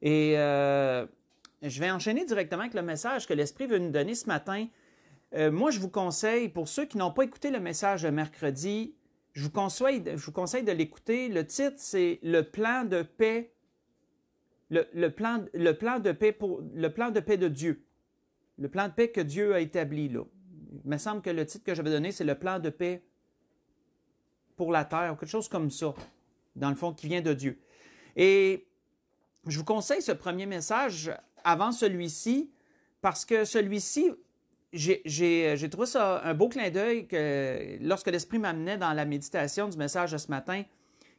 Et je vais enchaîner directement avec le message que l'Esprit veut nous donner ce matin. Moi, je vous conseille, pour ceux qui n'ont pas écouté le message de mercredi, je vous conseille de l'écouter. Le titre, c'est « Le plan de paix ». Le plan de paix de Dieu. Le plan de paix que Dieu a établi là. Il me semble que le titre que j'avais donné, c'est « Le plan de paix pour la terre », ou quelque chose comme ça, dans le fond, qui vient de Dieu. Et je vous conseille ce premier message avant celui-ci, parce que celui-ci, j'ai trouvé ça un beau clin d'œil que lorsque l'Esprit m'amenait dans la méditation du message de ce matin,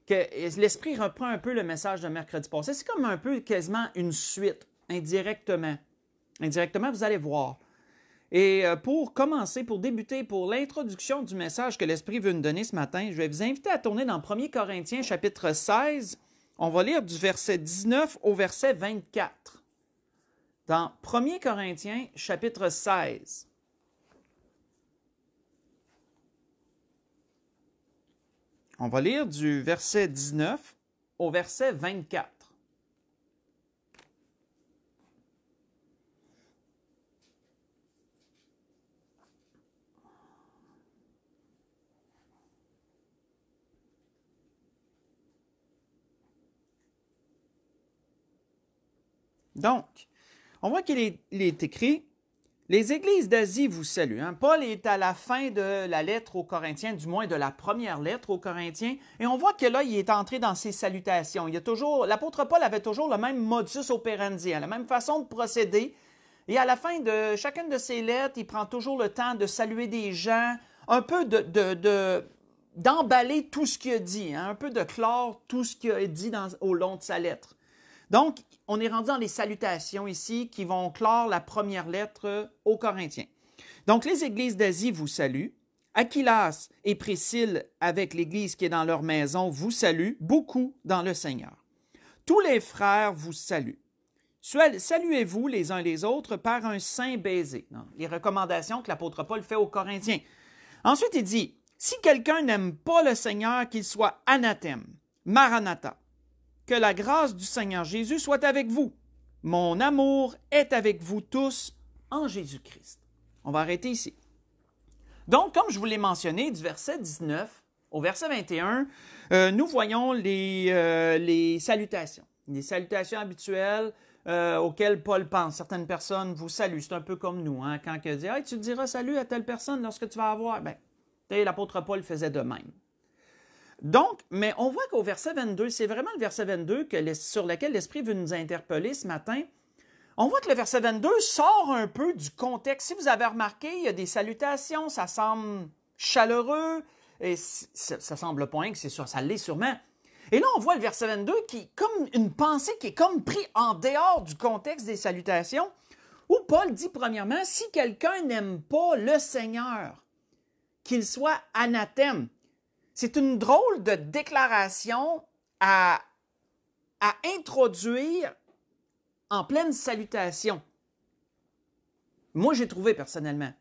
que l'Esprit reprend un peu le message de mercredi passé. C'est comme un peu quasiment une suite, indirectement. Indirectement, vous allez voir. Et pour commencer, pour débuter, pour l'introduction du message que l'Esprit veut nous donner ce matin, je vais vous inviter à tourner dans 1 Corinthiens chapitre 16. On va lire du verset 19 au verset 24. Dans 1 Corinthiens chapitre 16. On va lire du verset 19 au verset 24. Donc, on voit qu'il est écrit « Les églises d'Asie vous saluent. » Paul est à la fin de la lettre aux Corinthiens, du moins de la première lettre aux Corinthiens, et on voit que là, il est entré dans ses salutations. L'apôtre Paul avait toujours le même modus operandi, la même façon de procéder, et à la fin de chacune de ses lettres, il prend toujours le temps de saluer des gens, un peu d'emballer tout ce qu'il a dit, un peu de clore tout ce qu'il a dit au long de sa lettre. Donc, on est rendu dans les salutations ici qui vont clore la première lettre aux Corinthiens. Donc, les églises d'Asie vous saluent. Aquilas et Priscille, avec l'église qui est dans leur maison, vous saluent beaucoup dans le Seigneur. Tous les frères vous saluent. Saluez-vous les uns les autres par un saint baiser. Les recommandations que l'apôtre Paul fait aux Corinthiens. Ensuite, il dit, si quelqu'un n'aime pas le Seigneur, qu'il soit anathème. Maranatha. Que la grâce du Seigneur Jésus soit avec vous. Mon amour est avec vous tous en Jésus-Christ. On va arrêter ici. Donc, comme je vous l'ai mentionné, du verset 19 au verset 21, nous voyons les salutations. Les salutations habituelles auxquelles Paul pense. Certaines personnes vous saluent. C'est un peu comme nous, quand il dit hey, « Tu diras salut à telle personne lorsque tu vas avoir. » Bien, l'apôtre Paul faisait de même. Donc, mais on voit qu'au verset 22, c'est vraiment le verset 22 sur lequel l'Esprit veut nous interpeller ce matin. On voit que le verset 22 sort un peu du contexte. Si vous avez remarqué, il y a des salutations, ça semble chaleureux, et ça semble pas que c'est sûr, ça l'est sûrement. Et là, on voit le verset 22 qui est comme une pensée qui est comme pris en dehors du contexte des salutations, où Paul dit premièrement, si quelqu'un n'aime pas le Seigneur, qu'il soit anathème. C'est une drôle de déclaration à introduire en pleine salutation. Moi, j'ai trouvé personnellement.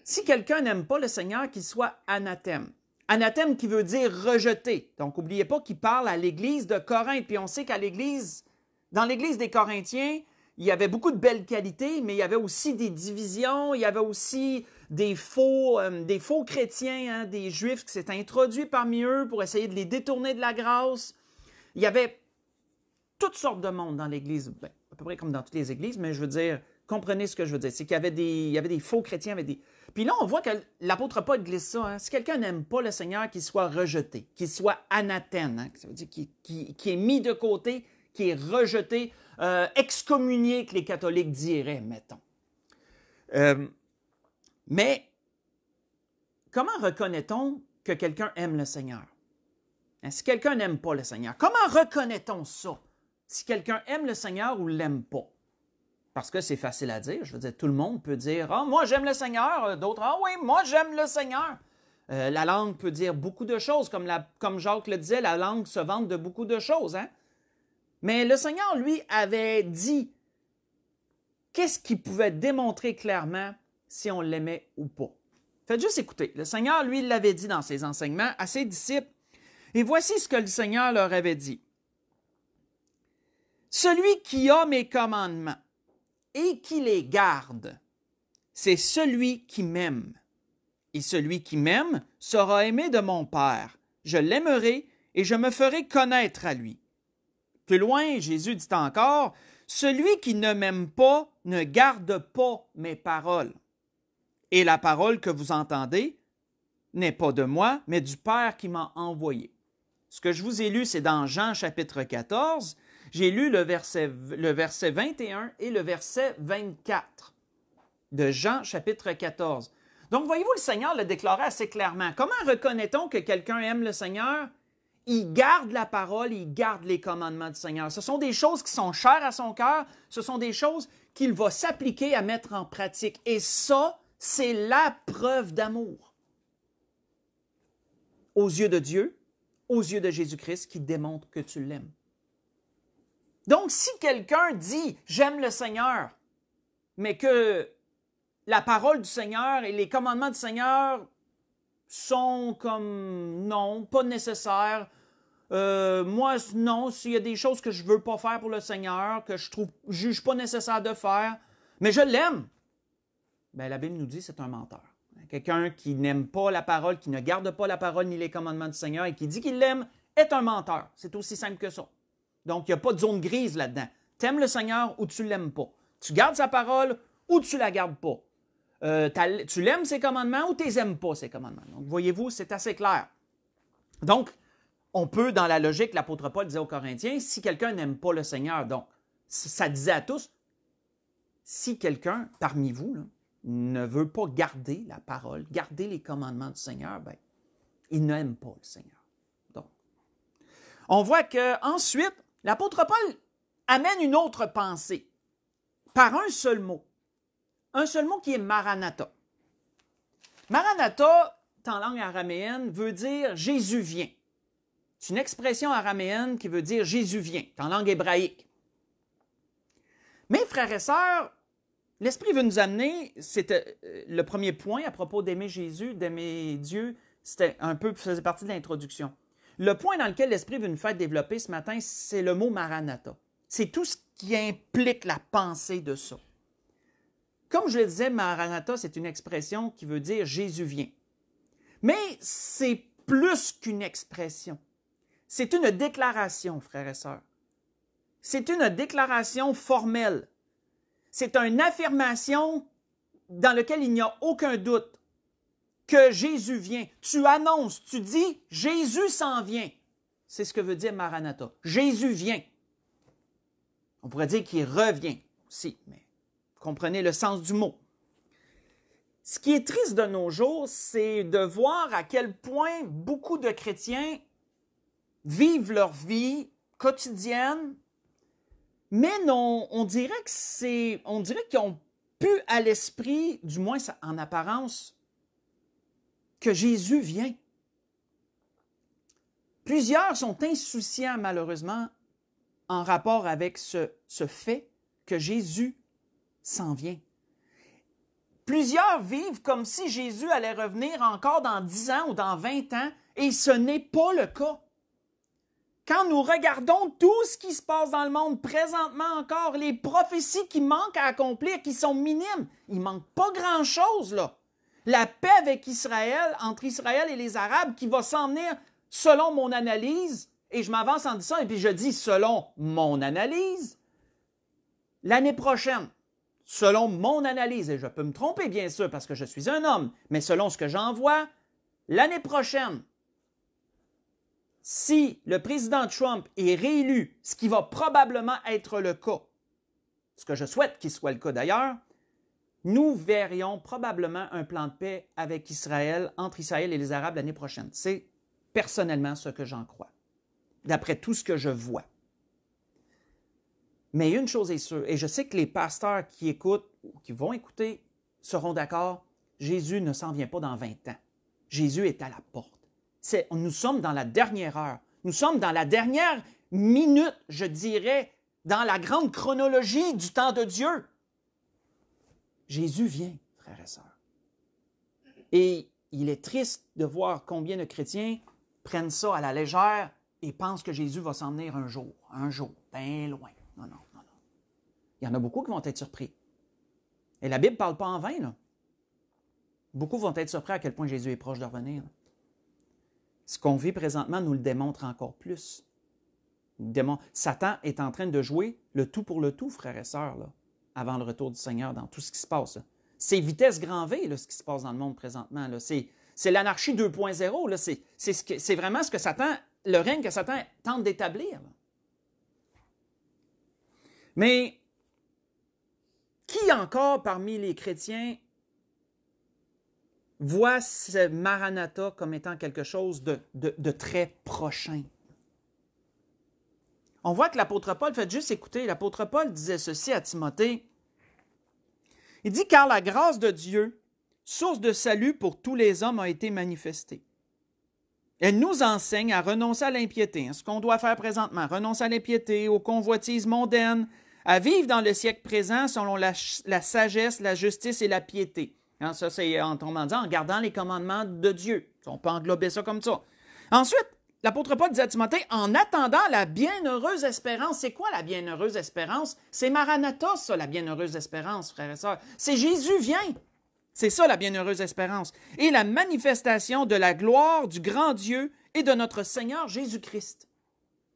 Si quelqu'un n'aime pas le Seigneur, qu'il soit anathème. Anathème qui veut dire rejeté. Donc, n'oubliez pas qu'il parle à l'église de Corinthe. Puis on sait qu'à dans l'église des Corinthiens, il y avait beaucoup de belles qualités, mais il y avait aussi des divisions, il y avait aussi des faux chrétiens, des Juifs qui s'étaient introduits parmi eux pour essayer de les détourner de la grâce. Il y avait toutes sortes de monde dans l'Église, à peu près comme dans toutes les églises, mais je veux dire, comprenez ce que je veux dire, c'est qu'il y avait des faux chrétiens. Puis là, on voit que l'apôtre Paul glisse ça. Si quelqu'un n'aime pas le Seigneur, qu'il soit rejeté, qu'il soit anathème, ça veut dire qu'il est mis de côté, qu'il est rejeté, excommunié, que les catholiques diraient, mettons. Mais comment reconnaît-on que quelqu'un aime le Seigneur? Si quelqu'un n'aime pas le Seigneur, comment reconnaît-on ça? Si quelqu'un aime le Seigneur ou ne l'aime pas? Parce que c'est facile à dire. Je veux dire, tout le monde peut dire « Ah, moi j'aime le Seigneur », d'autres « Ah oui, moi j'aime le Seigneur ». La langue peut dire beaucoup de choses, comme Jacques le disait, la langue se vante de beaucoup de choses. Mais le Seigneur, lui, avait dit qu'est-ce qu'il pouvait démontrer clairement si on l'aimait ou pas. Faites juste écouter. Le Seigneur, lui, l'avait dit dans ses enseignements à ses disciples. Et voici ce que le Seigneur leur avait dit. Celui qui a mes commandements et qui les garde, c'est celui qui m'aime. Et celui qui m'aime sera aimé de mon Père. Je l'aimerai et je me ferai connaître à lui. Plus loin, Jésus dit encore, « Celui qui ne m'aime pas ne garde pas mes paroles. Et la parole que vous entendez n'est pas de moi, mais du Père qui m'a envoyé. » Ce que je vous ai lu, c'est dans Jean chapitre 14. J'ai lu le verset 21 et le verset 24 de Jean chapitre 14. Donc, voyez-vous, le Seigneur le déclarait assez clairement. Comment reconnaît-on que quelqu'un aime le Seigneur? Il garde la parole, il garde les commandements du Seigneur. Ce sont des choses qui sont chères à son cœur, ce sont des choses qu'il va s'appliquer à mettre en pratique. Et ça, c'est la preuve d'amour aux yeux de Dieu, aux yeux de Jésus-Christ, qui démontre que tu l'aimes. Donc, si quelqu'un dit « j'aime le Seigneur », mais que la parole du Seigneur et les commandements du Seigneur sont comme non, pas nécessaires. Moi, non, s'il y a des choses que je ne veux pas faire pour le Seigneur, que je juge pas nécessaire de faire, mais je l'aime. Bien, la Bible nous dit que c'est un menteur. Quelqu'un qui n'aime pas la parole, qui ne garde pas la parole ni les commandements du Seigneur et qui dit qu'il l'aime est un menteur. C'est aussi simple que ça. Donc, il n'y a pas de zone grise là-dedans. Tu aimes le Seigneur ou tu ne l'aimes pas. Tu gardes sa parole ou tu ne la gardes pas. Tu l'aimes ses commandements ou tu les aimes pas ses commandements. Donc, voyez-vous, c'est assez clair. Donc, on peut, dans la logique, l'apôtre Paul disait aux Corinthiens, si quelqu'un n'aime pas le Seigneur, donc, ça disait à tous, si quelqu'un parmi vous là, ne veut pas garder la parole, garder les commandements du Seigneur, ben, il n'aime pas le Seigneur. Donc, on voit qu'ensuite, l'apôtre Paul amène une autre pensée par un seul mot qui est Maranatha. Maranatha, en langue araméenne, veut dire Jésus vient. C'est une expression araméenne qui veut dire Jésus vient, en langue hébraïque. Mais frères et sœurs, l'Esprit veut nous amener, c'était le premier point à propos d'aimer Jésus, d'aimer Dieu, c'était un peu, faisait partie de l'introduction. Le point dans lequel l'Esprit veut nous faire développer ce matin, c'est le mot Maranatha. C'est tout ce qui implique la pensée de ça. Comme je le disais, Maranatha, c'est une expression qui veut dire Jésus vient. Mais c'est plus qu'une expression. C'est une déclaration, frères et sœurs. C'est une déclaration formelle. C'est une affirmation dans laquelle il n'y a aucun doute que Jésus vient. Tu annonces, tu dis, Jésus s'en vient. C'est ce que veut dire Maranatha. Jésus vient. On pourrait dire qu'il revient aussi, mais vous comprenez le sens du mot. Ce qui est triste de nos jours, c'est de voir à quel point beaucoup de chrétiens vivent leur vie quotidienne, mais non, on dirait qu'ils ont pu à l'esprit, du moins en apparence, que Jésus vient. Plusieurs sont insouciants, malheureusement, en rapport avec ce fait que Jésus s'en vient. Plusieurs vivent comme si Jésus allait revenir encore dans 10 ans ou dans 20 ans, et ce n'est pas le cas. Quand nous regardons tout ce qui se passe dans le monde présentement encore, les prophéties qui manquent à accomplir, qui sont minimes, il ne manque pas grand-chose là. La paix avec Israël, entre Israël et les Arabes, qui va s'en venir selon mon analyse, et je m'avance en disant, et puis je dis selon mon analyse, l'année prochaine, selon mon analyse, et je peux me tromper bien sûr parce que je suis un homme, mais selon ce que j'en vois, l'année prochaine, si le président Trump est réélu, ce qui va probablement être le cas, ce que je souhaite qu'il soit le cas d'ailleurs, nous verrions probablement un plan de paix avec Israël, entre Israël et les Arabes l'année prochaine. C'est personnellement ce que j'en crois, d'après tout ce que je vois. Mais une chose est sûre, et je sais que les pasteurs qui écoutent ou qui vont écouter seront d'accord, Jésus ne s'en vient pas dans 20 ans. Jésus est à la porte. Nous sommes dans la dernière heure. Nous sommes dans la dernière minute, je dirais, dans la grande chronologie du temps de Dieu. Jésus vient, frères et sœurs. Et il est triste de voir combien de chrétiens prennent ça à la légère et pensent que Jésus va s'en venir un jour, bien loin. non, non, non, non. Il y en a beaucoup qui vont être surpris. Et la Bible ne parle pas en vain, là. Beaucoup vont être surpris à quel point Jésus est proche de revenir. Ce qu'on vit présentement nous le démontre encore plus. Satan est en train de jouer le tout pour le tout, frères et sœurs, là, avant le retour du Seigneur, dans tout ce qui se passe. Là. C'est vitesse grand V, là, ce qui se passe dans le monde présentement. Là. C'est l'anarchie 2.0. Là. C'est vraiment ce que Satan, le règne que Satan tente d'établir. Là. Mais qui encore parmi les chrétiens voit ce Maranatha comme étant quelque chose de très prochain? On voit que l'apôtre Paul, faites juste écouter, l'apôtre Paul disait ceci à Timothée. Il dit « Car la grâce de Dieu, source de salut pour tous les hommes, a été manifestée. Elle nous enseigne à renoncer à l'impiété, ce qu'on doit faire présentement, renoncer à l'impiété, aux convoitises mondaines, à vivre dans le siècle présent selon la sagesse, la justice et la piété. » Ça, c'est en gardant les commandements de Dieu. On peut englober ça comme ça. Ensuite, l'apôtre Paul dit à Timothée, en attendant la bienheureuse espérance. C'est quoi la bienheureuse espérance? C'est Maranatha, ça, la bienheureuse espérance, frères et sœurs. C'est Jésus vient. C'est ça, la bienheureuse espérance. Et la manifestation de la gloire du grand Dieu et de notre Seigneur Jésus-Christ.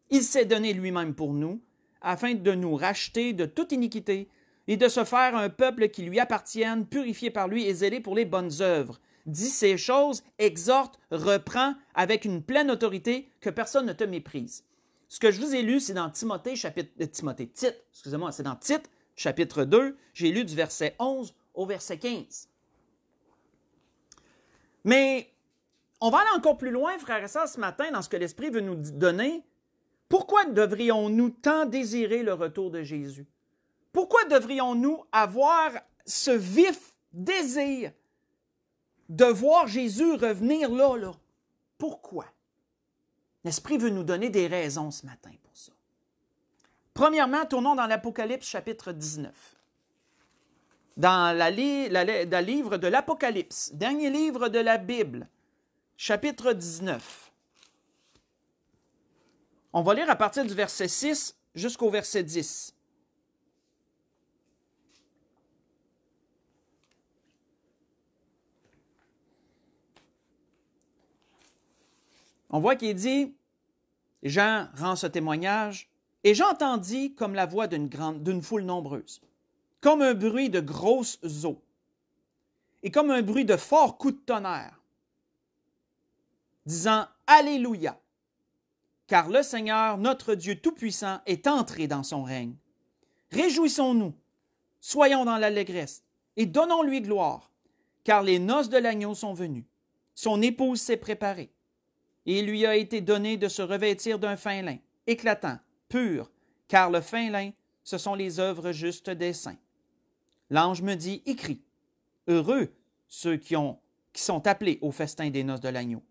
Il s'est donné lui-même pour nous, afin de nous racheter de toute iniquité et de se faire un peuple qui lui appartienne, purifié par lui et zélé pour les bonnes œuvres. Dit ces choses, exhorte, reprend avec une pleine autorité que personne ne te méprise. Ce que je vous ai lu, c'est dans Tite, c'est dans Tite, chapitre 2, j'ai lu du verset 11 au verset 15. Mais on va aller encore plus loin, frères et sœurs, ce matin, dans ce que l'Esprit veut nous donner. Pourquoi devrions-nous tant désirer le retour de Jésus? Pourquoi devrions-nous avoir ce vif désir de voir Jésus revenir là? Pourquoi? L'Esprit veut nous donner des raisons ce matin pour ça. Premièrement, tournons dans l'Apocalypse chapitre 19. Dans le livre de l'Apocalypse, dernier livre de la Bible, chapitre 19. On va lire à partir du verset 6 jusqu'au verset 10. On voit qu'il dit, Jean rend ce témoignage, et j'entendis comme la voix d'une foule nombreuse, comme un bruit de grosses eaux, et comme un bruit de forts coups de tonnerre, disant Alléluia, car le Seigneur, notre Dieu Tout-Puissant, est entré dans son règne. Réjouissons-nous, soyons dans l'allégresse, et donnons-lui gloire, car les noces de l'agneau sont venues, son épouse s'est préparée. Et il lui a été donné de se revêtir d'un fin lin, éclatant, pur, car le fin lin, ce sont les œuvres justes des saints. L'ange me dit, écris, heureux ceux qui sont appelés au festin des noces de l'agneau.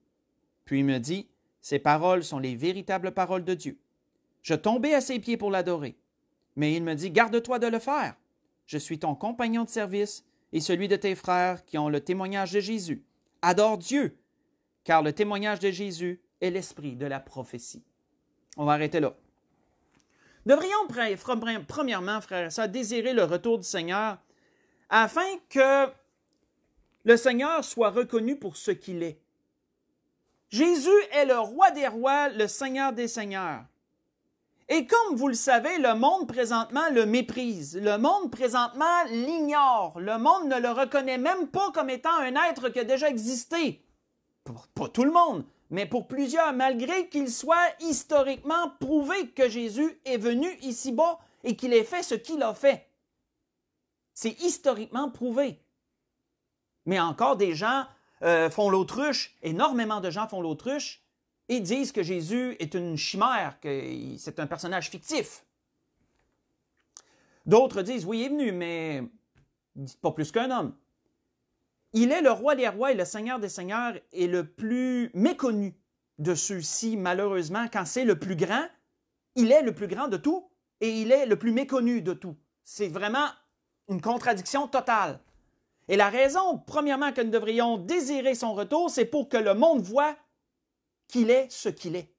Puis il me dit, ces paroles sont les véritables paroles de Dieu. Je tombai à ses pieds pour l'adorer. Mais il me dit, garde-toi de le faire. Je suis ton compagnon de service et celui de tes frères qui ont le témoignage de Jésus. Adore Dieu, car le témoignage de Jésus est l'esprit de la prophétie. On va arrêter là. Devrions, premièrement, frères et sœurs, désirer le retour du Seigneur afin que le Seigneur soit reconnu pour ce qu'il est. Jésus est le roi des rois, le Seigneur des seigneurs. Et comme vous le savez, le monde présentement le méprise. Le monde présentement l'ignore. Le monde ne le reconnaît même pas comme étant un être qui a déjà existé. Pas tout le monde, mais pour plusieurs, malgré qu'il soit historiquement prouvé que Jésus est venu ici-bas et qu'il ait fait ce qu'il a fait. C'est historiquement prouvé. Mais encore des gens font l'autruche, énormément de gens font l'autruche et disent que Jésus est une chimère, que c'est un personnage fictif. D'autres disent, oui, il est venu, mais pas plus qu'un homme. Il est le roi des rois et le Seigneur des seigneurs et le plus méconnu de ceux-ci, malheureusement. Quand c'est le plus grand, il est le plus grand de tout et il est le plus méconnu de tout. C'est vraiment une contradiction totale. Et la raison, premièrement, que nous devrions désirer son retour, c'est pour que le monde voie qu'il est ce qu'il est.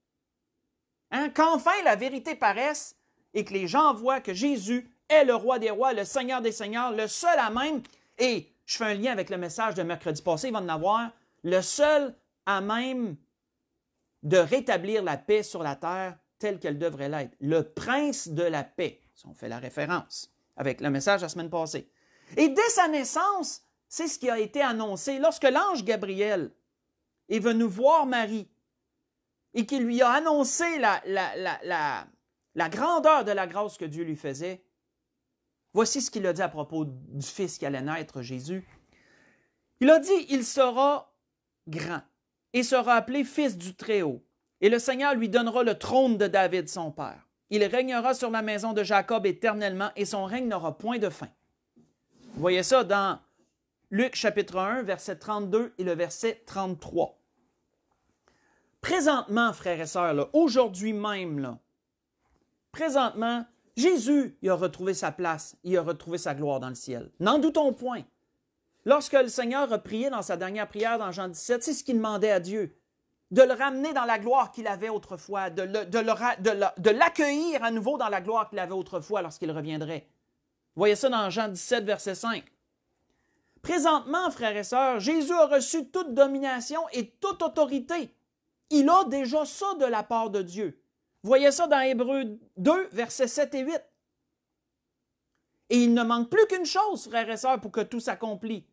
Qu'enfin la vérité paraisse et que les gens voient que Jésus est le roi des rois, le Seigneur des seigneurs, le seul à même, et je fais un lien avec le message de mercredi passé, il va en avoir, le seul à même de rétablir la paix sur la terre telle qu'elle devrait l'être. Le prince de la paix, si on fait la référence avec le message la semaine passée. Et dès sa naissance, c'est ce qui a été annoncé. Lorsque l'ange Gabriel est venu voir Marie et qu'il lui a annoncé la grandeur de la grâce que Dieu lui faisait, voici ce qu'il a dit à propos du Fils qui allait naître, Jésus. Il a dit, il sera grand et sera appelé Fils du Très-Haut. Et le Seigneur lui donnera le trône de David, son père. Il régnera sur la maison de Jacob éternellement et son règne n'aura point de fin. Vous voyez ça dans Luc chapitre 1, verset 32 et le verset 33. Présentement, frères et sœurs, aujourd'hui même, là, présentement, Jésus il a retrouvé sa place, il a retrouvé sa gloire dans le ciel. N'en doutons point. Lorsque le Seigneur a prié dans sa dernière prière dans Jean 17, c'est ce qu'il demandait à Dieu, de le ramener dans la gloire qu'il avait autrefois, de l'accueillir à nouveau dans la gloire qu'il avait autrefois lorsqu'il reviendrait. Vous voyez ça dans Jean 17, verset 5. Présentement, frères et sœurs, Jésus a reçu toute domination et toute autorité. Il a déjà ça de la part de Dieu. Vous voyez ça dans Hébreux 2, versets 7 et 8. Et il ne manque plus qu'une chose, frères et sœurs, pour que tout s'accomplisse.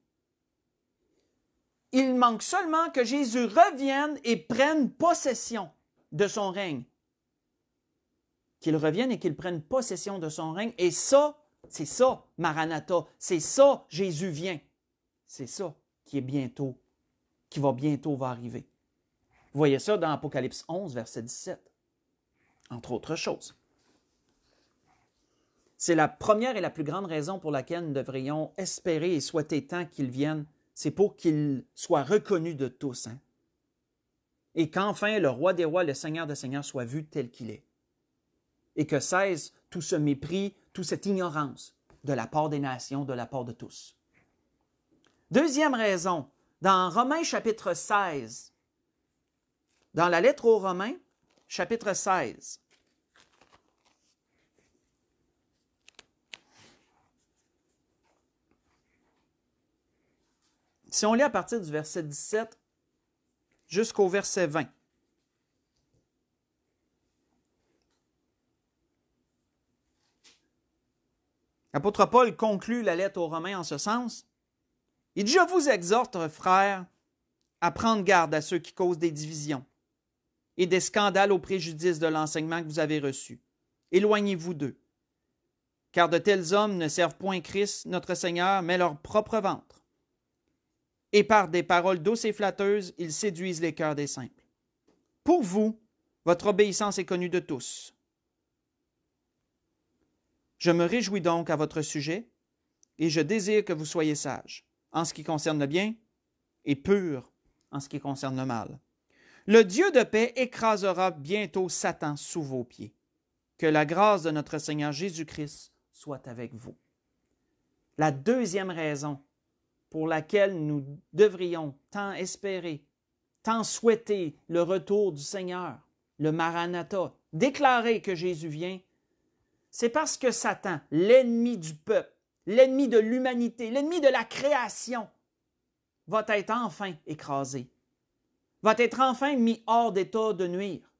Il manque seulement que Jésus revienne et prenne possession de son règne. Qu'il revienne et qu'il prenne possession de son règne. Et ça, c'est ça, Maranatha. C'est ça, Jésus vient. C'est ça qui va arriver. Vous voyez ça dans Apocalypse 11, verset 17. Entre autres choses. C'est la première et la plus grande raison pour laquelle nous devrions espérer et souhaiter tant qu'il vienne. C'est pour qu'il soit reconnu de tous. Hein? Et qu'enfin le roi des rois, le Seigneur des seigneurs soit vu tel qu'il est. Et que cesse tout ce mépris, toute cette ignorance de la part des nations, de la part de tous. Deuxième raison, dans Romains chapitre 16, dans la lettre aux Romains, chapitre 16, si on lit à partir du verset 17 jusqu'au verset 20, l'apôtre Paul conclut la lettre aux Romains en ce sens. Il dit, « Je vous exhorte, frères, à prendre garde à ceux qui causent des divisions et des scandales au préjudice de l'enseignement que vous avez reçu. Éloignez-vous d'eux, car de tels hommes ne servent point Christ, notre Seigneur, mais leur propre ventre. Et par des paroles douces et flatteuses, ils séduisent les cœurs des simples. Pour vous, votre obéissance est connue de tous. Je me réjouis donc à votre sujet, et je désire que vous soyez sages, en ce qui concerne le bien, et purs en ce qui concerne le mal. Le Dieu de paix écrasera bientôt Satan sous vos pieds. Que la grâce de notre Seigneur Jésus-Christ soit avec vous. » La deuxième raison pour laquelle nous devrions tant espérer, tant souhaiter le retour du Seigneur, le Maranatha, déclarer que Jésus vient, c'est parce que Satan, l'ennemi du peuple, l'ennemi de l'humanité, l'ennemi de la création, va être enfin écrasé, va être enfin mis hors d'état de nuire.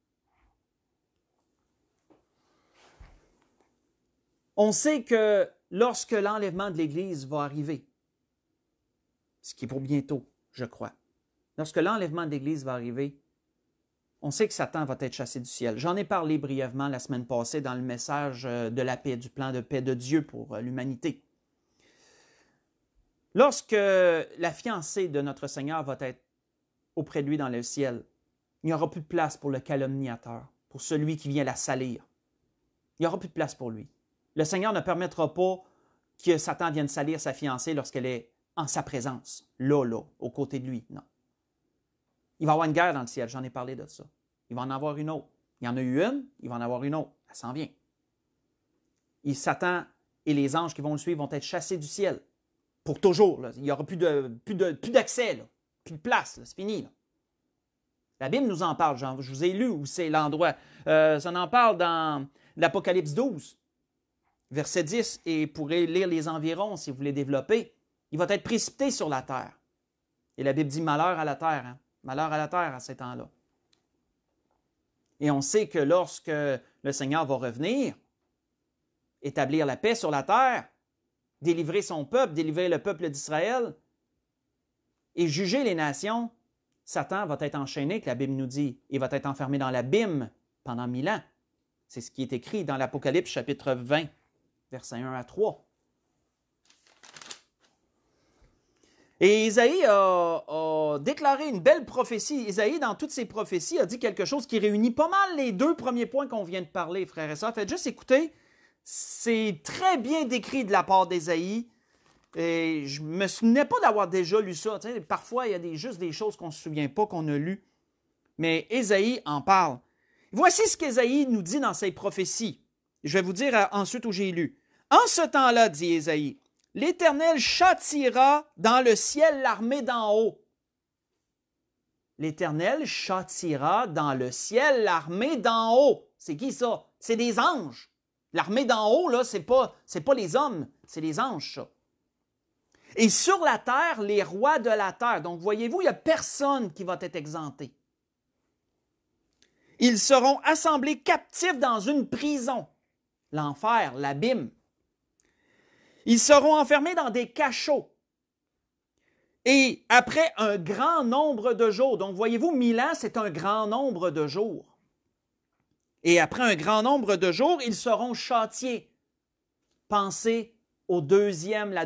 On sait que lorsque l'enlèvement de l'Église va arriver, ce qui est pour bientôt, je crois, lorsque l'enlèvement de l'Église va arriver, on sait que Satan va être chassé du ciel. J'en ai parlé brièvement la semaine passée dans le message de la paix, du plan de paix de Dieu pour l'humanité. Lorsque la fiancée de notre Seigneur va être auprès de lui dans le ciel, il n'y aura plus de place pour le calomniateur, pour celui qui vient la salir. Il n'y aura plus de place pour lui. Le Seigneur ne permettra pas que Satan vienne salir sa fiancée lorsqu'elle est en sa présence, là, aux côtés de lui. Non. Il va y avoir une guerre dans le ciel, j'en ai parlé de ça. Il va en avoir une autre. Il y en a eu une, il va en avoir une autre. Elle s'en vient. Et Satan et les anges qui vont le suivre vont être chassés du ciel. Pour toujours. Là. Il n'y aura plus d'accès, là. Plus de place. C'est fini. Là. La Bible nous en parle. Je vous ai lu où c'est l'endroit. Ça en parle dans l'Apocalypse 12, verset 10, et vous pourrez lire les environs si vous voulez développer. Il va être précipité sur la terre. Et la Bible dit malheur à la terre. Hein? Malheur à la terre à ces temps-là. Et on sait que lorsque le Seigneur va revenir, établir la paix sur la terre, délivrer son peuple, délivrer le peuple d'Israël et juger les nations, Satan va être enchaîné, que la Bible nous dit. Il va être enfermé dans l'abîme pendant 1000 ans. C'est ce qui est écrit dans l'Apocalypse chapitre 20, versets 1 à 3. Et Isaïe a déclaré une belle prophétie. Isaïe, dans toutes ses prophéties, a dit quelque chose qui réunit pas mal les deux premiers points qu'on vient de parler, frères et sœurs. Faites juste écouter. C'est très bien décrit de la part d'Isaïe. Et je ne me souvenais pas d'avoir déjà lu ça. Tu sais, parfois, il y a juste des choses qu'on ne se souvient pas qu'on a lues. Mais Isaïe en parle. Voici ce qu'Isaïe nous dit dans ses prophéties. Je vais vous dire ensuite où j'ai lu. En ce temps-là, dit Isaïe, l'Éternel châtira dans le ciel l'armée d'en haut. L'Éternel châtira dans le ciel l'armée d'en haut. C'est qui ça? C'est des anges. L'armée d'en haut, là, c'est pas les hommes, c'est les anges, ça. Et sur la terre, les rois de la terre. Donc, voyez-vous, il n'y a personne qui va être exempté. Ils seront assemblés captifs dans une prison, l'enfer, l'abîme. Ils seront enfermés dans des cachots. Et après un grand nombre de jours, donc voyez-vous, 1000 ans, c'est un grand nombre de jours. Et après un grand nombre de jours, ils seront châtiés. Pensez la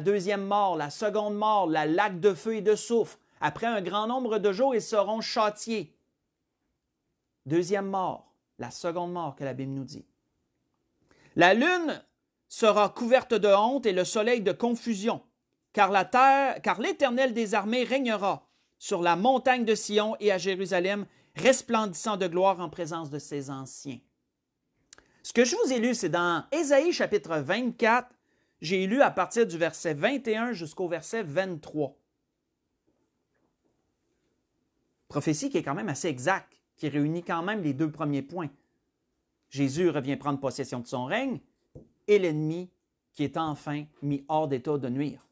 deuxième mort, la seconde mort, la lac de feu et de soufre. Après un grand nombre de jours, ils seront châtiés. Deuxième mort, la seconde mort que la Bible nous dit. La lune sera couverte de honte et le soleil de confusion, car l'Éternel des armées régnera sur la montagne de Sion et à Jérusalem, resplendissant de gloire en présence de ses anciens. Ce que je vous ai lu, c'est dans Ésaïe chapitre 24, j'ai lu à partir du verset 21 jusqu'au verset 23. Prophétie qui est quand même assez exacte, qui réunit quand même les deux premiers points. Jésus revient prendre possession de son règne et l'ennemi qui est enfin mis hors d'état de nuire.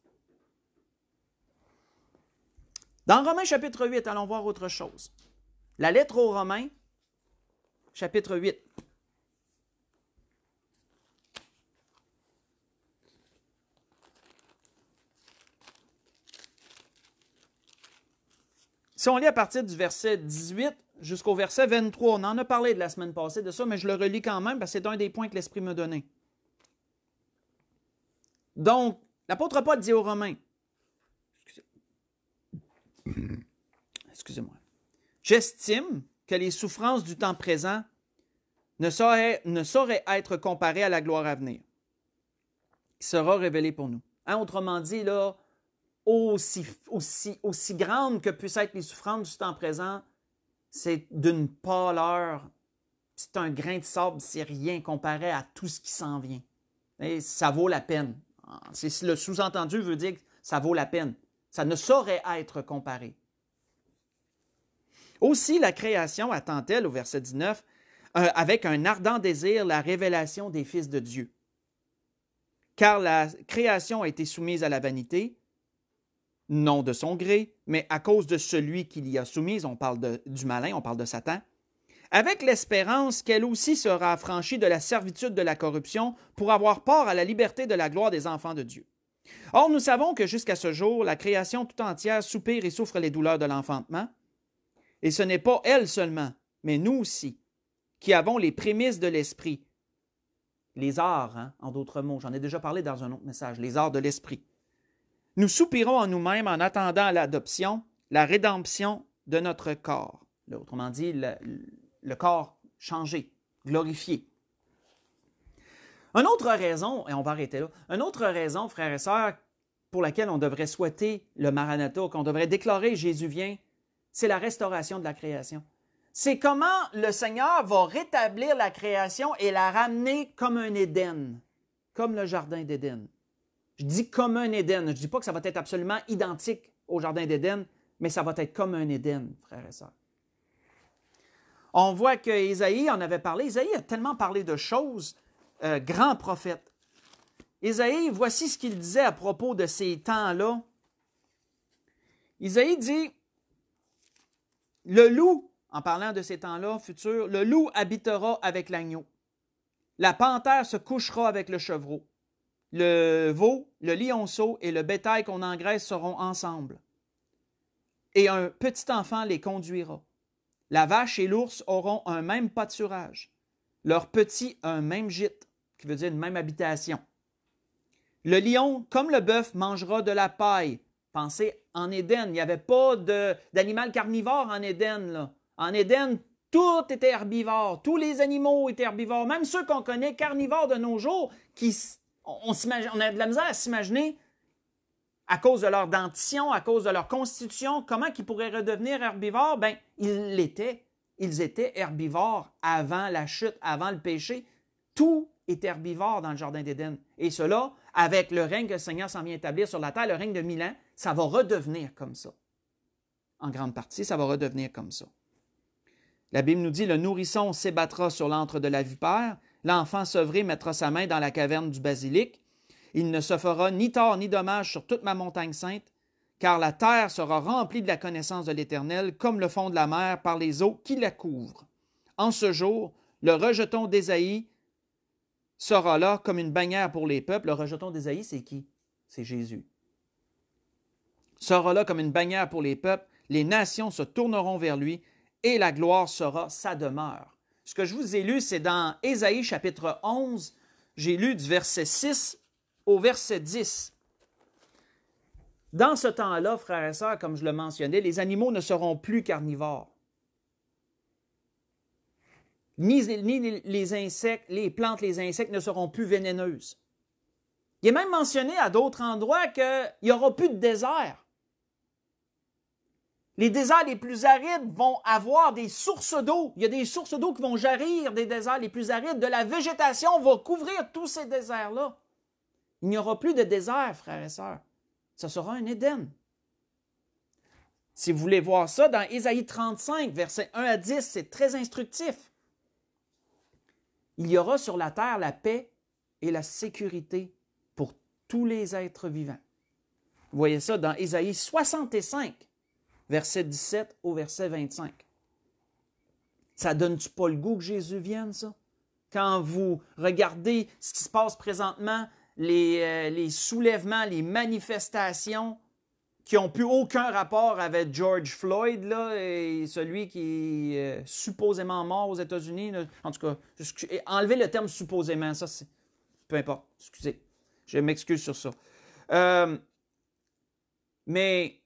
Dans Romains chapitre 8, allons voir autre chose. La lettre aux Romains, chapitre 8. Si on lit à partir du verset 18 jusqu'au verset 23, on en a parlé de la semaine passée de ça, mais je le relis quand même parce que c'est un des points que l'Esprit m'a donné. Donc, l'apôtre Paul dit aux Romains, excusez-moi, j'estime que les souffrances du temps présent ne sauraient être comparées à la gloire à venir, qui sera révélée pour nous. Hein, autrement dit, là, aussi grande que puissent être les souffrances du temps présent, c'est d'une pâleur, c'est un grain de sable, c'est rien comparé à tout ce qui s'en vient. Et ça vaut la peine. Le sous-entendu veut dire que ça vaut la peine. Ça ne saurait être comparé. Aussi, la création attend-elle, au verset 19, avec un ardent désir, la révélation des fils de Dieu. Car la création a été soumise à la vanité, non de son gré, mais à cause de celui qui l'y a soumise, on parle du malin, on parle de Satan, avec l'espérance qu'elle aussi sera affranchie de la servitude de la corruption pour avoir part à la liberté de la gloire des enfants de Dieu. Or, nous savons que jusqu'à ce jour, la création tout entière soupire et souffre les douleurs de l'enfantement, et ce n'est pas elle seulement, mais nous aussi, qui avons les prémices de l'esprit. Les arts, hein, en d'autres mots, j'en ai déjà parlé dans un autre message, les arts de l'esprit. Nous soupirons en nous-mêmes en attendant l'adoption, la rédemption de notre corps. Là, autrement dit, le corps changé, glorifié. Une autre raison, et on va arrêter là, une autre raison, frères et sœurs, pour laquelle on devrait souhaiter le Maranatha, qu'on devrait déclarer Jésus vient, c'est la restauration de la création. C'est comment le Seigneur va rétablir la création et la ramener comme un Éden, comme le jardin d'Éden. Je dis comme un Éden. Je ne dis pas que ça va être absolument identique au jardin d'Éden, mais ça va être comme un Éden, frères et sœurs. On voit qu'Ésaïe en avait parlé. Ésaïe a tellement parlé de choses grand prophète. Ésaïe, voici ce qu'il disait à propos de ces temps-là. Ésaïe dit, le loup, en parlant de ces temps-là futurs, le loup habitera avec l'agneau. La panthère se couchera avec le chevreau. Le veau, le lionceau et le bétail qu'on engraisse seront ensemble. Et un petit enfant les conduira. La vache et l'ours auront un même pâturage. Leurs petits un même gîte, qui veut dire une même habitation. Le lion, comme le bœuf, mangera de la paille. Pensez en Éden, il n'y avait pas d'animal carnivore en Éden, là. En Éden, tout était herbivore. Tous les animaux étaient herbivores. Même ceux qu'on connaît carnivores de nos jours, on a de la misère à s'imaginer, à cause de leur dentition, à cause de leur constitution, comment ils pourraient redevenir herbivores? Bien, ils l'étaient. Ils étaient herbivores avant la chute, avant le péché. Tout est herbivore dans le Jardin d'Éden. Et cela, avec le règne que le Seigneur s'en vient établir sur la terre, le règne de 1000 ans, ça va redevenir comme ça. En grande partie, ça va redevenir comme ça. La Bible nous dit, le nourrisson s'ébattra sur l'antre de la vipère, l'enfant sevré mettra sa main dans la caverne du basilic. Il ne se fera ni tort ni dommage sur toute ma montagne sainte, car la terre sera remplie de la connaissance de l'Éternel, comme le fond de la mer par les eaux qui la couvrent. En ce jour, le rejeton d'Ésaïe sera là comme une bannière pour les peuples. Le rejeton d'Ésaïe, c'est qui? C'est Jésus. Sera là comme une bannière pour les peuples. Les nations se tourneront vers lui et la gloire sera sa demeure. Ce que je vous ai lu, c'est dans Ésaïe chapitre 11. J'ai lu du verset 6 au verset 10. Dans ce temps-là, frères et sœurs, comme je le mentionnais, les animaux ne seront plus carnivores. Ni les insectes, les plantes, les insectes ne seront plus vénéneuses. Il est même mentionné à d'autres endroits qu'il n'y aura plus de désert. Les déserts les plus arides vont avoir des sources d'eau. Il y a des sources d'eau qui vont jaillir des déserts les plus arides. De la végétation va couvrir tous ces déserts-là. Il n'y aura plus de désert, frères et sœurs. Ce sera un Éden. Si vous voulez voir ça, dans Ésaïe 35, versets 1 à 10, c'est très instructif. Il y aura sur la terre la paix et la sécurité pour tous les êtres vivants. Vous voyez ça dans Ésaïe 65, verset 17 au verset 25. Ça donne-tu pas le goût que Jésus vienne, ça? Quand vous regardez ce qui se passe présentement, les soulèvements, les manifestations qui n'ont plus aucun rapport avec George Floyd, là, et celui qui est supposément mort aux États-Unis. Là. En tout cas, enlevez le terme supposément, ça c'est... Peu importe, excusez. Je m'excuse sur ça. Mais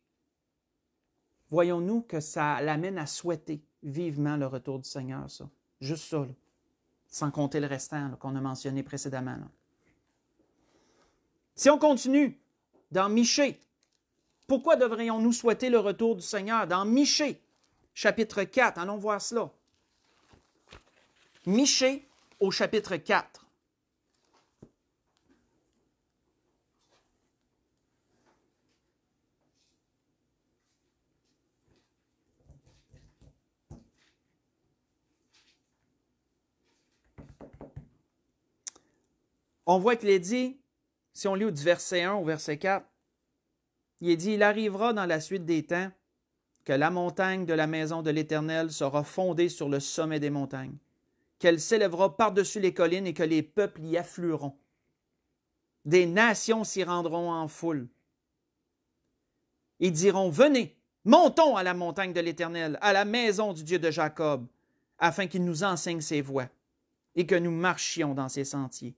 voyons-nous que ça l'amène à souhaiter vivement le retour du Seigneur, ça. Juste ça, là. Sans compter le restant là, qu'on a mentionné précédemment. Là. Si on continue, dans Michée, pourquoi devrions-nous souhaiter le retour du Seigneur? Dans Michée, chapitre 4, allons voir cela. Michée au chapitre 4. On voit qu'il est dit, si on lit du verset 1 au verset 4, il est dit, « Il arrivera dans la suite des temps que la montagne de la maison de l'Éternel sera fondée sur le sommet des montagnes, qu'elle s'élèvera par-dessus les collines et que les peuples y afflueront. Des nations s'y rendront en foule. Ils diront, venez, montons à la montagne de l'Éternel, à la maison du Dieu de Jacob, afin qu'il nous enseigne ses voies et que nous marchions dans ses sentiers.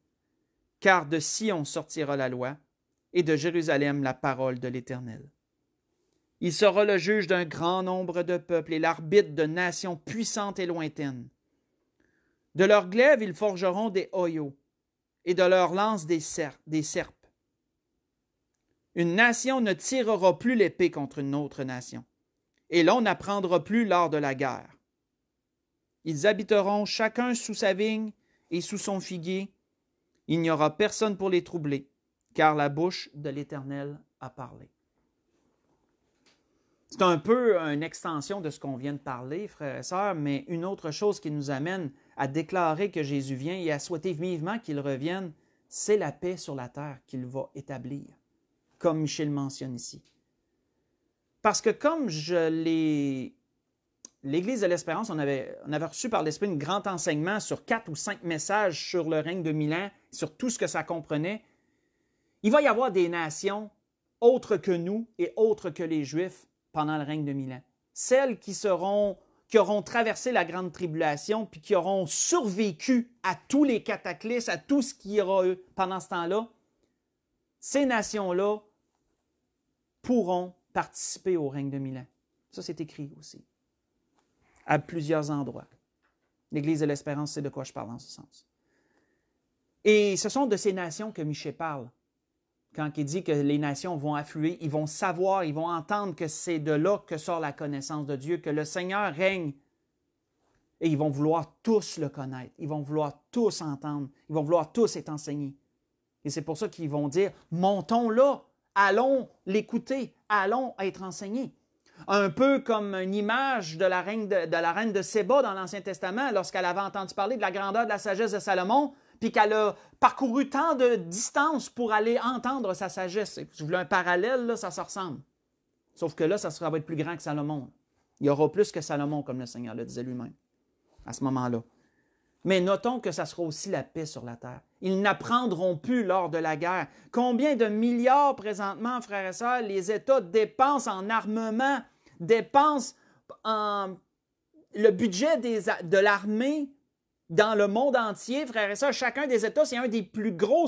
Car de Sion sortira la loi, et de Jérusalem la parole de l'Éternel. Il sera le juge d'un grand nombre de peuples et l'arbitre de nations puissantes et lointaines. De leurs glaives ils forgeront des hoyaux, et de leurs lances des serpes. Une nation ne tirera plus l'épée contre une autre nation, et l'on n'apprendra plus lors de la guerre. Ils habiteront chacun sous sa vigne et sous son figuier. Il n'y aura personne pour les troubler, car la bouche de l'Éternel a parlé. C'est un peu une extension de ce qu'on vient de parler, frères et sœurs, mais une autre chose qui nous amène à déclarer que Jésus vient et à souhaiter vivement qu'il revienne, c'est la paix sur la terre qu'il va établir, comme Michel mentionne ici. Parce que comme l'Église de l'Espérance, on avait reçu par l'Esprit un grand enseignement sur 4 ou 5 messages sur le règne de 1000 ans, sur tout ce que ça comprenait. Il va y avoir des nations autres que nous et autres que les Juifs pendant le règne de 1000 ans. Celles qui auront traversé la grande tribulation puis qui auront survécu à tous les cataclysmes, à tout ce qu'il y aura eu pendant ce temps-là, ces nations-là pourront participer au règne de 1000 ans. Ça, c'est écrit aussi, à plusieurs endroits. L'Église de l'Espérance, c'est de quoi je parle en ce sens. Et ce sont de ces nations que Michée parle. Quand il dit que les nations vont affluer, ils vont savoir, ils vont entendre que c'est de là que sort la connaissance de Dieu, que le Seigneur règne. Et ils vont vouloir tous le connaître, ils vont vouloir tous entendre, ils vont vouloir tous être enseignés. Et c'est pour ça qu'ils vont dire, montons là, allons l'écouter, allons être enseignés. Un peu comme une image de la reine de Séba dans l'Ancien Testament, lorsqu'elle avait entendu parler de la grandeur de la sagesse de Salomon, puis qu'elle a parcouru tant de distance pour aller entendre sa sagesse. Si vous voulez un parallèle, là, ça se ressemble. Sauf que là, ça va être plus grand que Salomon. Il y aura plus que Salomon, comme le Seigneur le disait lui-même, à ce moment-là. Mais notons que ça sera aussi la paix sur la terre. Ils n'apprendront plus lors de la guerre. Combien de milliards présentement, frères et sœurs, les États dépensent en armement, dépensent en le budget de l'armée dans le monde entier, frères et sœurs, chacun des États, c'est un des plus gros.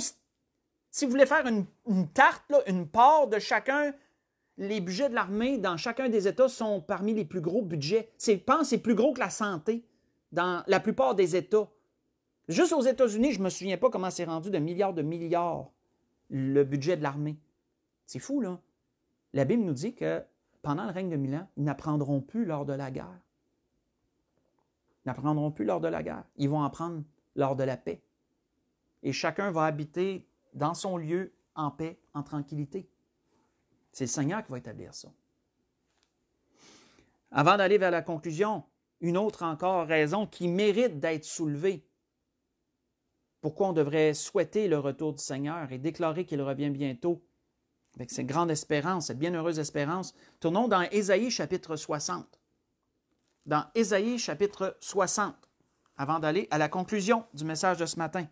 Si vous voulez faire une tarte, là, une part de chacun, les budgets de l'armée dans chacun des États sont parmi les plus gros budgets. Je pense que c'est plus gros que la santé dans la plupart des États. Juste aux États-Unis, je ne me souviens pas comment c'est rendu de milliards le budget de l'armée. C'est fou, là. La Bible nous dit que pendant le règne de 1000 ans, ils n'apprendront plus lors de la guerre. Ils n'apprendront plus lors de la guerre. Ils vont apprendre lors de la paix. Et chacun va habiter dans son lieu en paix, en tranquillité. C'est le Seigneur qui va établir ça. Avant d'aller vers la conclusion, une autre encore raison qui mérite d'être soulevée. Pourquoi on devrait souhaiter le retour du Seigneur et déclarer qu'il revient bientôt avec cette grande espérance, cette bienheureuse espérance. Tournons dans Ésaïe chapitre 60. Dans Ésaïe chapitre 60, avant d'aller à la conclusion du message de ce matin.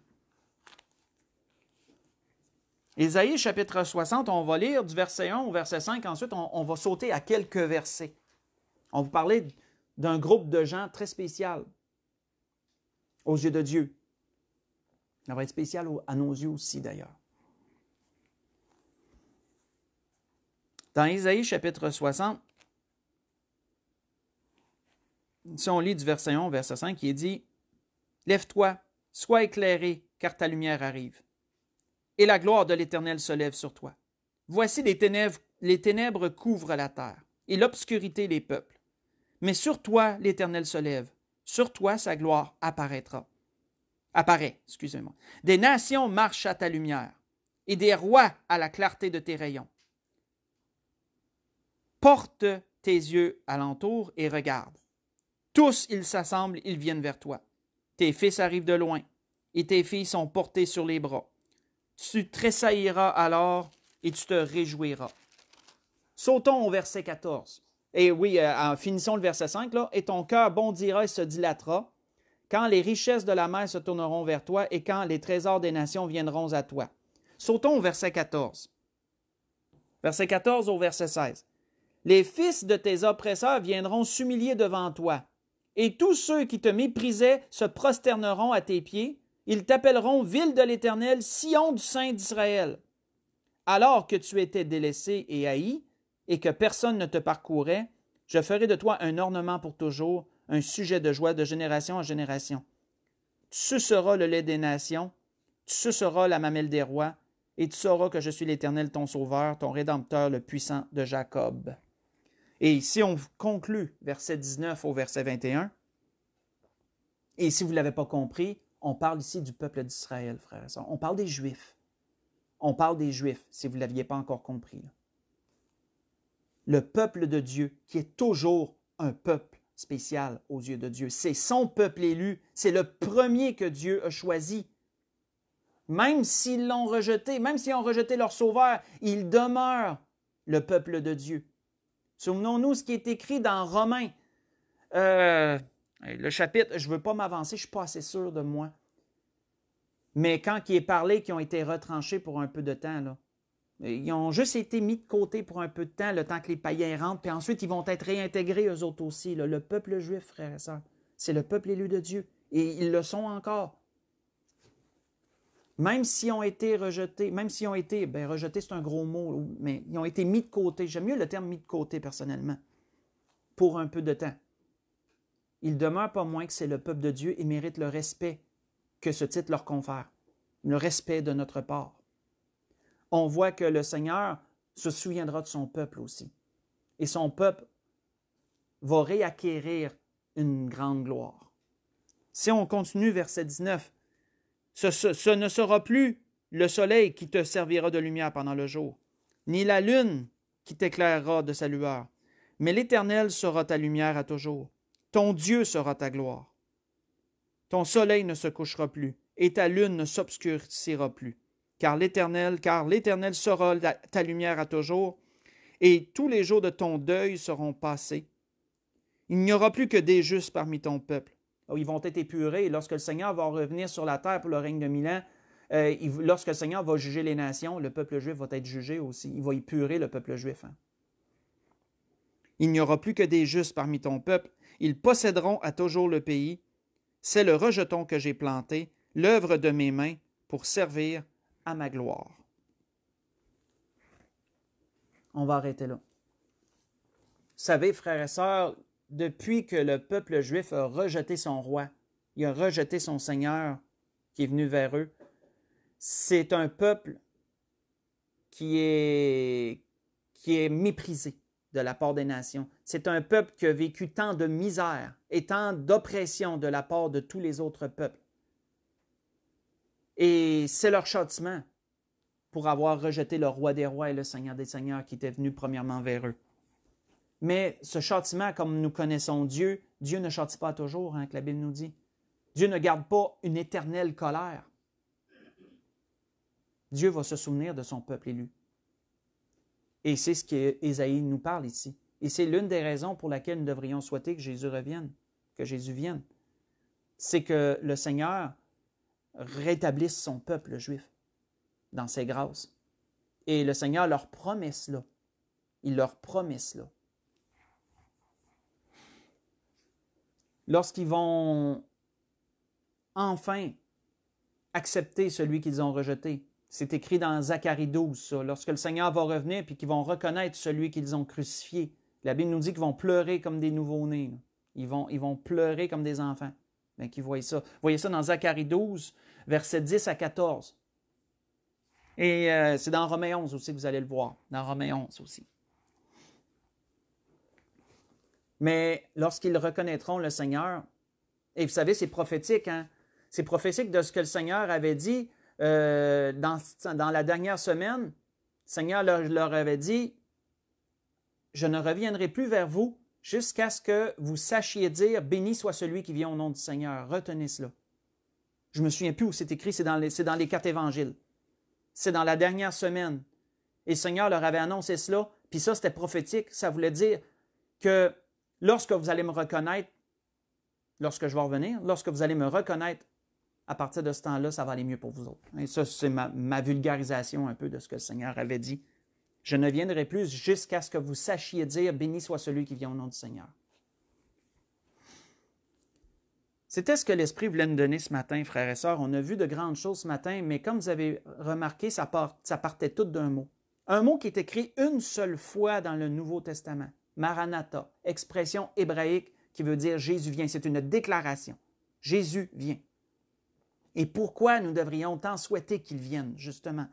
Ésaïe chapitre 60, on va lire du verset 1 au verset 5, ensuite on va sauter à quelques versets. On va vous parler d'un groupe de gens très spécial aux yeux de Dieu. Ça va être spécial à nos yeux aussi d'ailleurs. Dans Ésaïe chapitre 60, si on lit du verset 1 au verset 5, il est dit « Lève-toi, sois éclairé, car ta lumière arrive, et la gloire de l'Éternel se lève sur toi. Voici les ténèbres couvrent la terre, et l'obscurité les peuples. Mais sur toi l'Éternel se lève, sur toi sa gloire apparaît. Des nations marchent à ta lumière, et des rois à la clarté de tes rayons. Porte tes yeux alentour et regarde. Tous ils s'assemblent, ils viennent vers toi. Tes fils arrivent de loin, et tes filles sont portées sur les bras. Tu tressailliras alors, et tu te réjouiras. » Sautons au verset 14. Et oui, finissons le verset 5, là. « Et ton cœur bondira et se dilatera, quand les richesses de la mer se tourneront vers toi, et quand les trésors des nations viendront à toi. » Sautons au verset 14. Verset 14 au verset 16. « Les fils de tes oppresseurs viendront s'humilier devant toi, et tous ceux qui te méprisaient se prosterneront à tes pieds. Ils t'appelleront ville de l'Éternel, Sion du Saint d'Israël. Alors que tu étais délaissé et haï, et que personne ne te parcourait, je ferai de toi un ornement pour toujours, un sujet de joie de génération en génération. Tu suceras le lait des nations, tu suceras la mamelle des rois, et tu sauras que je suis l'Éternel ton sauveur, ton Rédempteur, le puissant de Jacob. » Et si on conclut verset 19 au verset 21, et si vous ne l'avez pas compris, on parle ici du peuple d'Israël, frères et sœurs. On parle des Juifs. On parle des Juifs, si vous ne l'aviez pas encore compris. Le peuple de Dieu, qui est toujours un peuple spécial aux yeux de Dieu. C'est son peuple élu. C'est le premier que Dieu a choisi. Même s'ils l'ont rejeté, même s'ils ont rejeté leur sauveur, il demeure le peuple de Dieu. Souvenons-nous ce qui est écrit dans Romains. Le chapitre, je ne veux pas m'avancer, je ne suis pas assez sûr de moi. Mais quand il est parlé qu'ils ont été retranchés pour un peu de temps, là, ils ont juste été mis de côté pour un peu de temps, le temps que les païens rentrent, puis ensuite ils vont être réintégrés eux autres aussi. Là. Le peuple juif, frères et sœurs, c'est le peuple élu de Dieu. Et ils le sont encore. Même s'ils ont été rejetés, rejetés, c'est un gros mot, mais ils ont été mis de côté. J'aime mieux le terme mis de côté personnellement, pour un peu de temps. Il demeure pas moins que c'est le peuple de Dieu et mérite le respect que ce titre leur confère, le respect de notre part. On voit que le Seigneur se souviendra de son peuple aussi. Et son peuple va réacquérir une grande gloire. Si on continue, verset 19, ce ne sera plus le soleil qui te servira de lumière pendant le jour, ni la lune qui t'éclairera de sa lueur, mais l'Éternel sera ta lumière à toujours. Ton Dieu sera ta gloire. Ton soleil ne se couchera plus, et ta lune ne s'obscurcira plus, car l'Éternel sera ta lumière à toujours, et tous les jours de ton deuil seront passés. Il n'y aura plus que des justes parmi ton peuple. Ils vont être épurés, et lorsque le Seigneur va revenir sur la terre pour le règne de 1000 ans, lorsque le Seigneur va juger les nations, le peuple juif va être jugé aussi. Il va épurer le peuple juif. Il n'y aura plus que des justes parmi ton peuple. Ils posséderont à toujours le pays. C'est le rejeton que j'ai planté, l'œuvre de mes mains, pour servir à ma gloire. On va arrêter là. Vous savez, frères et sœurs, depuis que le peuple juif a rejeté son roi, il a rejeté son Seigneur qui est venu vers eux, c'est un peuple qui est méprisé de la part des nations. C'est un peuple qui a vécu tant de misère et tant d'oppression de la part de tous les autres peuples. Et c'est leur châtiment pour avoir rejeté le roi des rois et le Seigneur des seigneurs qui était venu premièrement vers eux. Mais ce châtiment, comme nous connaissons Dieu, Dieu ne châtie pas toujours, que la Bible nous dit. Dieu ne garde pas une éternelle colère. Dieu va se souvenir de son peuple élu. Et c'est ce qu'Ésaïe nous parle ici. Et c'est l'une des raisons pour laquelle nous devrions souhaiter que Jésus revienne, que Jésus vienne. C'est que le Seigneur rétablisse son peuple juif dans ses grâces. Et le Seigneur leur promet cela. Il leur promet cela. Lorsqu'ils vont enfin accepter celui qu'ils ont rejeté, c'est écrit dans Zacharie 12, ça. Lorsque le Seigneur va revenir et qu'ils vont reconnaître celui qu'ils ont crucifié, la Bible nous dit qu'ils vont pleurer comme des nouveau-nés. Ils vont pleurer comme des enfants. Mais qu'ils voient ça. Vous voyez ça dans Zacharie 12, versets 10 à 14. Et c'est dans Romains 11 aussi que vous allez le voir. Dans Romains 11 aussi. Mais lorsqu'ils reconnaîtront le Seigneur, et vous savez, c'est prophétique, c'est prophétique de ce que le Seigneur avait dit dans la dernière semaine. Le Seigneur leur avait dit, « Je ne reviendrai plus vers vous jusqu'à ce que vous sachiez dire, béni soit celui qui vient au nom du Seigneur. » Retenez cela. Je ne me souviens plus où c'est écrit, c'est dans les 4 évangiles. C'est dans la dernière semaine. Et le Seigneur leur avait annoncé cela, puis ça, c'était prophétique. Ça voulait dire que lorsque vous allez me reconnaître, lorsque je vais revenir, lorsque vous allez me reconnaître, à partir de ce temps-là, ça va aller mieux pour vous autres. Et ça, c'est ma vulgarisation un peu de ce que le Seigneur avait dit. Je ne viendrai plus jusqu'à ce que vous sachiez dire, béni soit celui qui vient au nom du Seigneur. C'était ce que l'Esprit voulait nous donner ce matin, frères et sœurs. On a vu de grandes choses ce matin, mais comme vous avez remarqué, ça partait tout d'un mot. Un mot qui est écrit une seule fois dans le Nouveau Testament. Maranatha, expression hébraïque qui veut dire Jésus vient. C'est une déclaration. Jésus vient. Et pourquoi nous devrions tant souhaiter qu'il vienne, justement?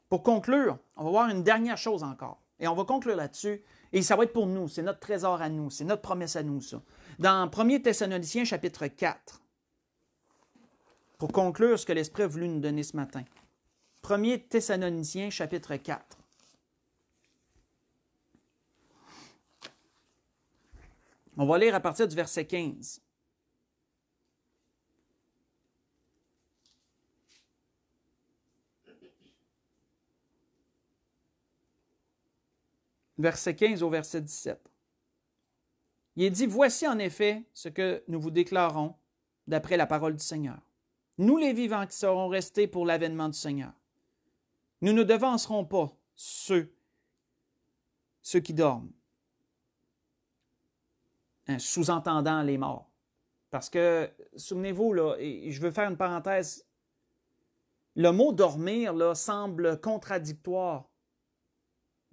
Pour conclure, on va voir une dernière chose encore. Et on va conclure là-dessus. Et ça va être pour nous. C'est notre trésor à nous. C'est notre promesse à nous, ça. Dans 1 Thessaloniciens, chapitre 4. Pour conclure ce que l'Esprit a voulu nous donner ce matin. 1 Thessaloniciens, chapitre 4. On va lire à partir du verset 15. Verset 15 au verset 17. Il est dit, « Voici en effet ce que nous vous déclarons d'après la parole du Seigneur. Nous les vivants qui serons restés pour l'avènement du Seigneur. Nous ne devancerons pas ceux qui dorment. » Sous-entendant les morts. Parce que, souvenez-vous, là, et je veux faire une parenthèse, le mot « dormir » là, semble contradictoire.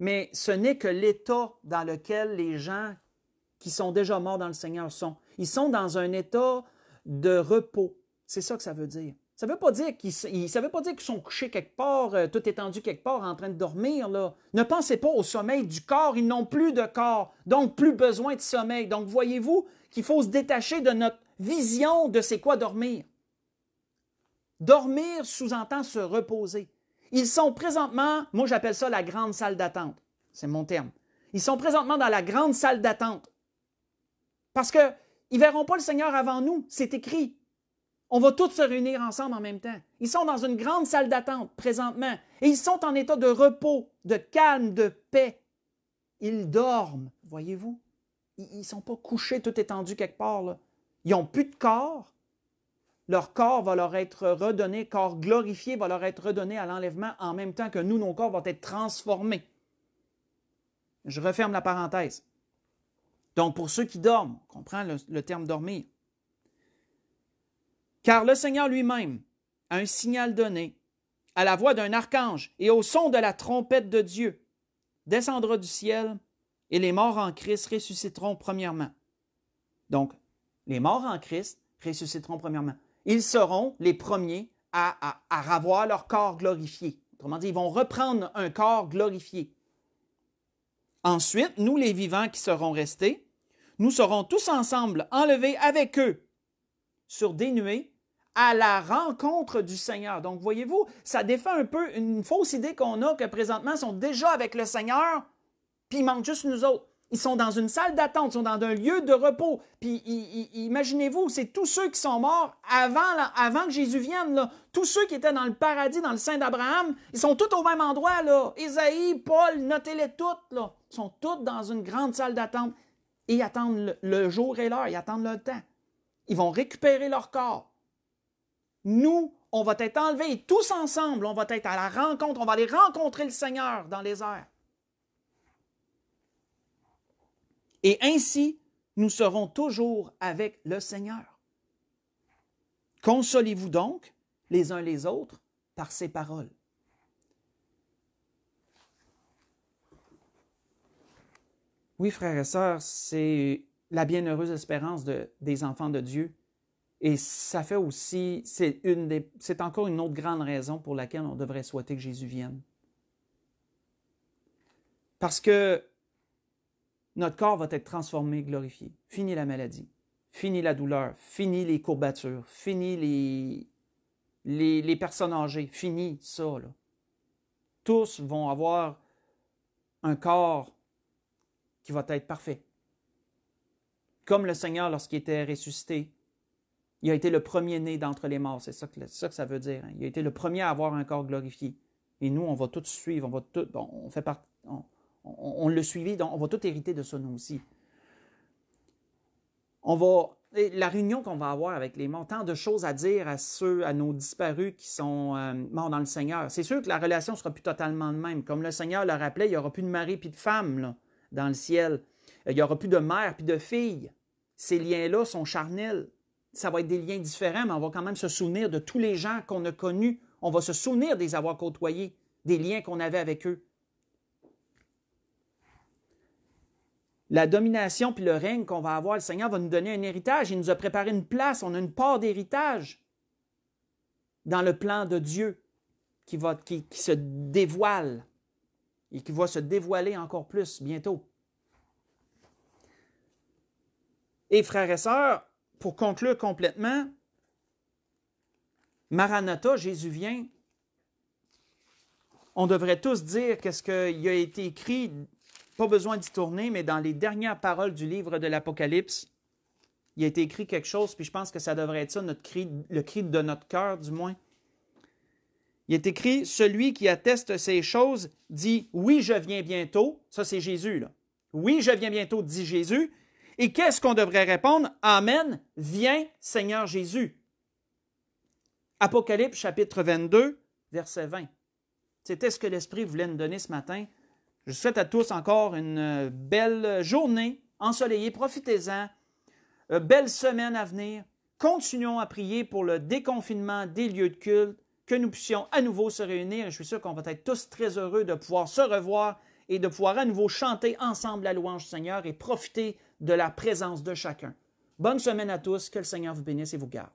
Mais ce n'est que l'état dans lequel les gens qui sont déjà morts dans le Seigneur sont. Ils sont dans un état de repos. C'est ça que ça veut dire. Ça ne veut pas dire qu'ils sont couchés quelque part, tout étendus quelque part, en train de dormir. Là. Ne pensez pas au sommeil du corps. Ils n'ont plus de corps, donc plus besoin de sommeil. Donc, voyez-vous qu'il faut se détacher de notre vision de c'est quoi dormir. Dormir sous-entend se reposer. Ils sont présentement, moi j'appelle ça la grande salle d'attente. C'est mon terme. Ils sont présentement dans la grande salle d'attente. Parce qu'ils ne verront pas le Seigneur avant nous. C'est écrit. On va tous se réunir ensemble en même temps. Ils sont dans une grande salle d'attente présentement. Et ils sont en état de repos, de calme, de paix. Ils dorment, voyez-vous. Ils ne sont pas couchés tout étendus quelque part. Là. Ils n'ont plus de corps. Leur corps va leur être redonné, corps glorifié va leur être redonné à l'enlèvement en même temps que nous, nos corps vont être transformés. Je referme la parenthèse. Donc, pour ceux qui dorment, on comprend le terme dormir. Car le Seigneur lui-même a un signal donné à la voix d'un archange et au son de la trompette de Dieu, descendra du ciel et les morts en Christ ressusciteront premièrement. Donc, les morts en Christ ressusciteront premièrement. Ils seront les premiers à avoir leur corps glorifié. Autrement dit, ils vont reprendre un corps glorifié. Ensuite, nous, les vivants qui serons restés, nous serons tous ensemble enlevés avec eux sur des nuées à la rencontre du Seigneur. Donc, voyez-vous, ça défait un peu une fausse idée qu'on a que présentement, ils sont déjà avec le Seigneur, puis il manque juste nous autres. Ils sont dans une salle d'attente, ils sont dans un lieu de repos. Puis imaginez-vous, c'est tous ceux qui sont morts avant que Jésus vienne. Là. Tous ceux qui étaient dans le paradis, dans le sein d'Abraham, ils sont tous au même endroit. Là. Ésaïe, Paul, notez-les toutes. Là. Ils sont tous dans une grande salle d'attente. Et ils attendent le jour et l'heure, ils attendent le temps. Ils vont récupérer leur corps. Nous, on va être enlevés tous ensemble. On va être à la rencontre, on va aller rencontrer le Seigneur dans les airs. Et ainsi, nous serons toujours avec le Seigneur. Consolez-vous donc les uns les autres par ces paroles. Oui, frères et sœurs, c'est la bienheureuse espérance des enfants de Dieu. Et ça fait aussi, c'est encore une autre grande raison pour laquelle on devrait souhaiter que Jésus vienne. Parce que notre corps va être transformé, glorifié. Fini la maladie, fini la douleur, fini les courbatures, fini les personnes âgées, fini ça. Là. Tous vont avoir un corps qui va être parfait. Comme le Seigneur, lorsqu'il était ressuscité, il a été le premier-né d'entre les morts. C'est ça que ça veut dire. Hein. Il a été le premier à avoir un corps glorifié. Et nous, on va tous suivre, on le suivi, donc on va tout hériter de ça, nous aussi. La réunion qu'on va avoir avec les morts, tant de choses à dire à nos disparus qui sont morts dans le Seigneur. C'est sûr que la relation ne sera plus totalement la même. Comme le Seigneur le rappelait, il n'y aura plus de mari puis de femme là, dans le ciel. Il n'y aura plus de mère puis de fille. Ces liens-là sont charnels. Ça va être des liens différents, mais on va quand même se souvenir de tous les gens qu'on a connus. On va se souvenir de les avoir côtoyés, des liens qu'on avait avec eux. La domination puis le règne qu'on va avoir, le Seigneur va nous donner un héritage. Il nous a préparé une place, on a une part d'héritage dans le plan de Dieu qui se dévoile et qui va se dévoiler encore plus bientôt. Et frères et sœurs, pour conclure complètement, Maranatha, Jésus vient, on devrait tous dire qu'est-ce qu'il a été écrit pas besoin d'y tourner, mais dans les dernières paroles du livre de l'Apocalypse, il a été écrit quelque chose, puis je pense que ça devrait être ça, notre cri, le cri de notre cœur, du moins. Il est écrit, « Celui qui atteste ces choses dit, oui, je viens bientôt. » Ça, c'est Jésus, là. « Oui, je viens bientôt, dit Jésus. » Et qu'est-ce qu'on devrait répondre? « Amen, viens, Seigneur Jésus. » Apocalypse, chapitre 22, verset 20. C'était ce que l'Esprit voulait nous donner ce matin. Je vous souhaite à tous encore une belle journée ensoleillée. Profitez-en. Belle semaine à venir. Continuons à prier pour le déconfinement des lieux de culte, que nous puissions à nouveau se réunir. Je suis sûr qu'on va être tous très heureux de pouvoir se revoir et de pouvoir à nouveau chanter ensemble la louange du Seigneur et profiter de la présence de chacun. Bonne semaine à tous. Que le Seigneur vous bénisse et vous garde.